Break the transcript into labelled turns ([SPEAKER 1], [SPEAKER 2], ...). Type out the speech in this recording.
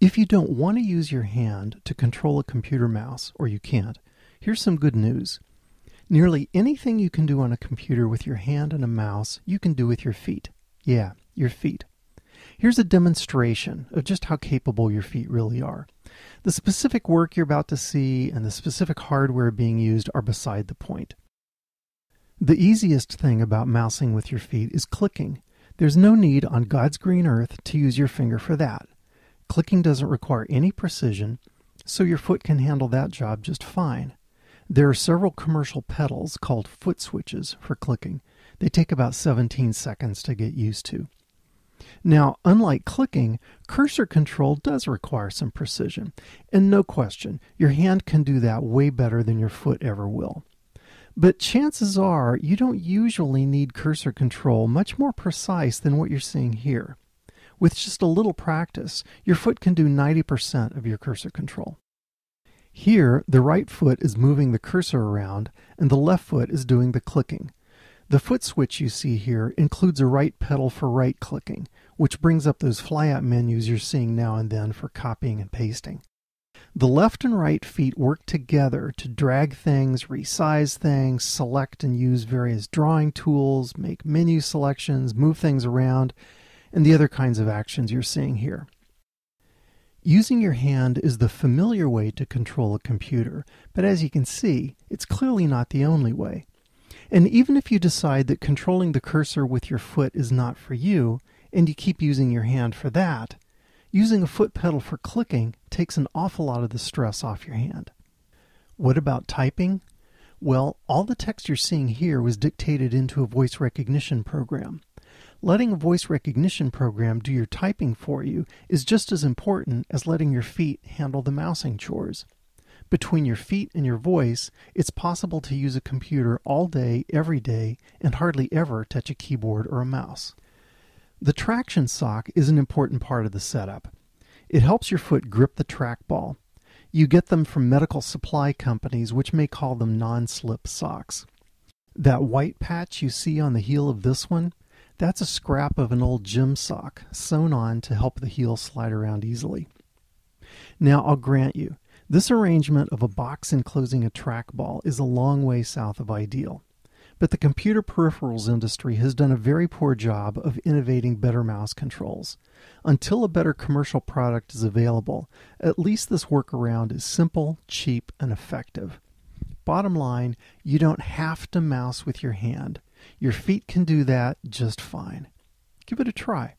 [SPEAKER 1] If you don't want to use your hand to control a computer mouse, or you can't, here's some good news. Nearly anything you can do on a computer with your hand and a mouse, you can do with your feet. Yeah, your feet. Here's a demonstration of just how capable your feet really are. The specific work you're about to see and the specific hardware being used are beside the point. The easiest thing about mousing with your feet is clicking. There's no need on God's green earth to use your finger for that. Clicking doesn't require any precision, so your foot can handle that job just fine. There are several commercial pedals called foot switches for clicking. They take about 17 seconds to get used to. Now, unlike clicking, cursor control does require some precision, and no question, your hand can do that way better than your foot ever will. But chances are you don't usually need cursor control much more precise than what you're seeing here. With just a little practice, your foot can do 90% of your cursor control. Here, the right foot is moving the cursor around, and the left foot is doing the clicking. The foot switch you see here includes a right pedal for right clicking, which brings up those flyout menus you're seeing now and then for copying and pasting. The left and right feet work together to drag things, resize things, select and use various drawing tools, make menu selections, move things around, and the other kinds of actions you're seeing here. Using your hand is the familiar way to control a computer, but as you can see, it's clearly not the only way. And even if you decide that controlling the cursor with your foot is not for you, and you keep using your hand for that, using a foot pedal for clicking takes an awful lot of the stress off your hand. What about typing? Well, all the text you're seeing here was dictated into a voice recognition program. Letting a voice recognition program do your typing for you is just as important as letting your feet handle the mousing chores. Between your feet and your voice, it's possible to use a computer all day, every day, and hardly ever touch a keyboard or a mouse. The traction sock is an important part of the setup. It helps your foot grip the trackball. You get them from medical supply companies, which may call them non-slip socks. That white patch you see on the heel of this one, that's a scrap of an old gym sock sewn on to help the heel slide around easily. Now, I'll grant you, this arrangement of a box enclosing a trackball is a long way south of ideal. But the computer peripherals industry has done a very poor job of innovating better mouse controls. Until a better commercial product is available, at least this workaround is simple, cheap, and effective. Bottom line, you don't have to mouse with your hand. Your feet can do that just fine. Give it a try.